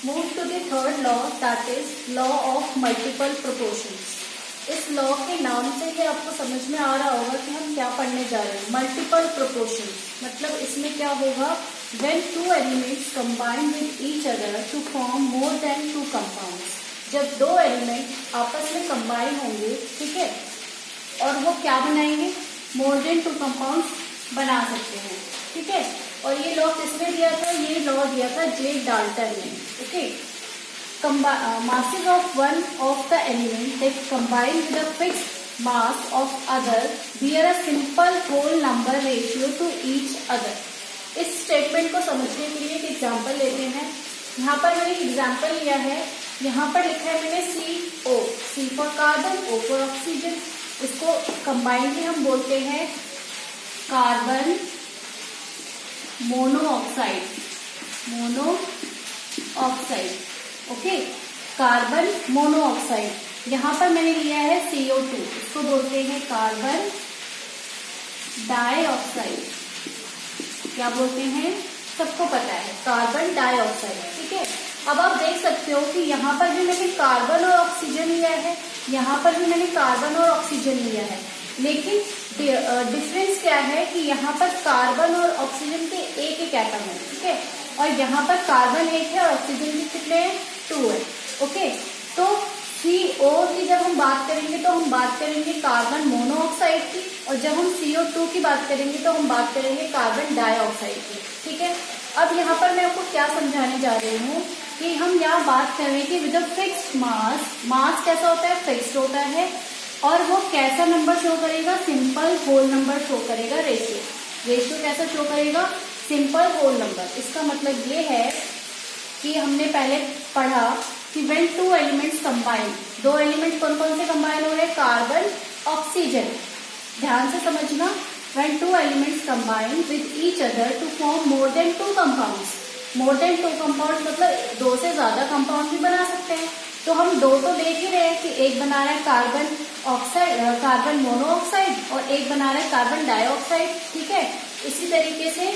Move to the third law, that is law of multiple proportions. इस law के नाम से ही आपको समझ में आ रहा होगा कि हम क्या पढ़ने जा रहे हैं। मल्टीपल प्रोपोर्शंस मतलब इसमें क्या होगा, when two elements combine with each other to form more than two compounds. जब दो एलिमेंट आपस में कंबाइन होंगे, ठीक है, और वो क्या बनाएंगे, मोर देन टू कंपाउंड्स बना सकते हैं, ठीक है। और ये लॉ किसने दिया था, ये लॉ दिया था जे डाल्टन ने, okay. masses of one of the element that combine with a fixed mass of other bear a simple whole number ratio to each other। इस स्टेटमेंट को समझने के लिए एक एग्जांपल लेते हैं। यहाँ पर मैंने एक एग्जांपल लिया है, यहाँ पर लिखा है मैंने CO, C for carbon, O for oxygen. इसको कंबाइनली हम बोलते हैं carbon monoxide, okay, carbon monoxide. यहाँ पर मैंने लिया है CO2, इसको बोलते हैं कार्बन डाइऑक्साइड। क्या बोलते हैं, सबको पता है, कार्बन डाइऑक्साइड, ठीक है। अब आप देख सकते हो कि यहाँ पर भी मैंने कार्बन और ऑक्सीजन लिया है, यहाँ पर भी मैंने कार्बन और ऑक्सीजन लिया है, लेकिन डिफरेंस क्या है कि यहाँ पर कार्बन और ऑक्सीजन के एक एटम है, ठीक है, और यहाँ पर कार्बन एक है और ऑक्सीजन के कितने हैं, 2 है, ओके। तो CO की जब हम बात करेंगे तो हम बात करेंगे कार्बन मोनोऑक्साइड की, और जब हम CO2 की बात करेंगे तो हम बात करेंगे कार्बन डाइऑक्साइड की, ठीक है। अब यहाँ पर मैं आपको क्या समझाने जा रही हूँ कि हम यहाँ बात कर रहे हैं कि विद अ फिक्स्ड मास कैसा होता है, फिक्स्ड होता है, और वो कैसा नंबर शो करेगा, सिंपल होल नंबर शो करेगा। रेशियो कैसा शो करेगा, सिंपल होल नंबर। इसका मतलब ये है कि हमने पहले पढ़ा कि व्हेन टू एलिमेंट्स कंबाइन, दो एलिमेंट कौन कौन से कंबाइन हो रहे हैं, कार्बन ऑक्सीजन। ध्यान से समझना, when two elements combine with each other to form more than two compounds. More than two compound मतलब दो से ज्यादा कंपाउंड भी बना सकते हैं। तो हम दो तो देख ही रहे हैं कि एक बना रहा है कार्बन ऑक्साइड, कार्बन मोनोऑक्साइड, और एक बना रहा है कार्बन डाइऑक्साइड, ठीक है। इसी तरीके से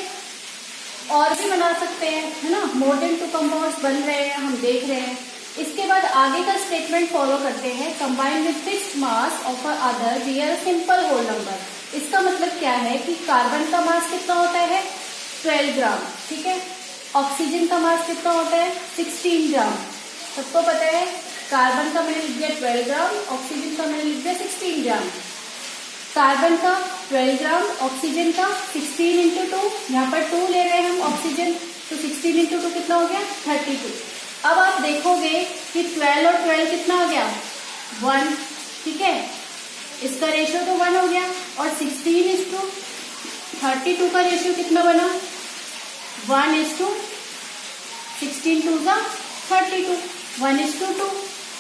और भी बना सकते हैं, है ना, मोर देन टू कंपाउंड्स बन रहे हैं, हम देख रहे हैं। इसके बाद आगे का स्टेटमेंट फॉलो करते हैं, combine with fixed mass of other bear simple whole number. इसका मतलब क्या है कि कार्बन का मास कितना होता है, 12 ग्राम, ठीक है। ऑक्सीजन का मास कितना होता है, 16 ग्राम। सबको पता है, कार्बन का मैंने लिख दिया 12 ग्राम, ऑक्सीजन का मैंने लिख दिया 16 ग्राम। कार्बन का 12 ग्राम, ऑक्सीजन का 16 इंटू 2, यहाँ पर 2 ले रहे हैं हम ऑक्सीजन, तो 16 इंटू 2 कितना हो गया, 32। अब आप देखोगे कि 12 और 12 कितना हो गया, 1, ठीक है। इसका रेशियो तो 1 हो गया, और 16:32 का रेशियो कितना बना, 1:16 2 का 32, 1:2।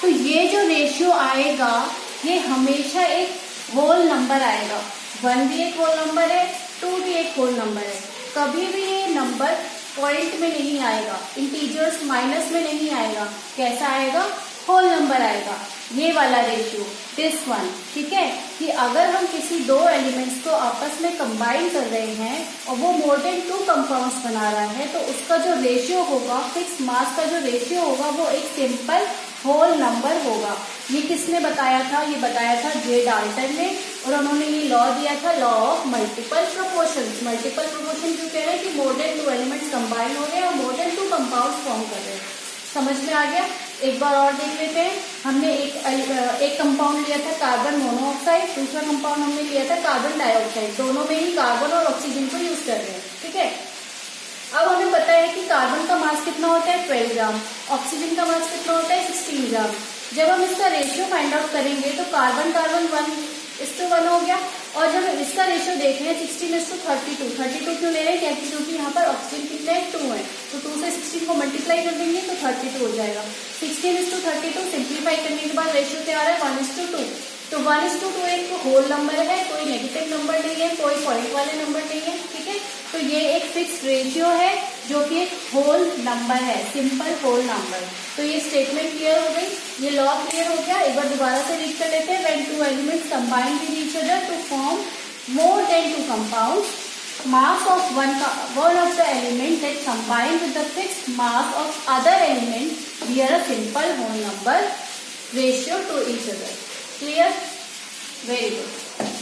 तो ये जो रेशियो आएगा ये हमेशा एक होल नंबर आएगा। 1 भी एक होल नंबर है, 2 भी एक होल नंबर है। कभी भी ये नंबर पॉइंट में नहीं आएगा, इंटीजर्स माइनस में नहीं आएगा, कैसा आएगा, होल नंबर आएगा। ये वाला रेशियो, दिस वन, ठीक है, कि अगर हम किसी दो एलिमेंट्स को आपस में कंबाइन कर रहे हैं और वो मोर देन 2 कंपाउंड्स बना रहा है, तो उसका जो रेशियो होगा, फिक्स मास का जो रेशियो होगा, वो एक सिंपल होल नंबर होगा। ये किसने बताया था, ये बताया था जे डाल्टन ने, और उन्होंने ये लॉ दिया था, law of multiple proportions. Multiple proportion क्यों कह रहे हैं कि मोर देन 2 एलिमेंट्स कंबाइन हो रहे हैं और मोर देन 2 कंपाउंड्स फॉर्म कर रहे हैं। समझ में आ गया। एक बार और देख लेते हैं। हमने एक कंपाउंड लिया था कार्बन मोनोऑक्साइड, दूसरा कंपाउंड हमने लिया था कार्बन डाइऑक्साइड। दोनों में ही कार्बन और ऑक्सीजन को यूज कर रहे हैं, ठीक है। अब हमें पता है कि कार्बन का मास कितना होता है, 12 ग्राम, ऑक्सीजन का मास कितना होता है, 16 ग्राम। जब हम इसका रेशियो फाइंड आउट करेंगे तो कार्बन 1:1 हो गया, और जब इसका रेशियो देख रहे हैं 16:32, 32 क्यों ले रहे हैं, क्योंकि यहाँ पर ऑक्सीजन कितने हैं, 2 है, तो 2 से 16 को मल्टीप्लाई कर देंगे तो 32 हो जाएगा। 16:32 सिंप्लीफाई करने के बाद रेशियो क्या आ रहा है, 1:2। तो 1:2 एक होल नंबर है, कोई नेगेटिव नंबर नहीं है, कोई पॉइंट वाले नंबर नहीं है, ठीक है। तो ये एक फिक्स रेशियो है जो कि एक होल नंबर है, सिंपल होल नंबर। तो ये स्टेटमेंट क्लियर हो गई, ये लॉ क्लियर हो गया। एक बार दोबारा से रीड कर लेते हैं। When two elements combine with each other to form more than 2 compounds, mass of one of the element that combined with the fixed mass of other element bear a simple whole number ratio to each other. Clear? Very good.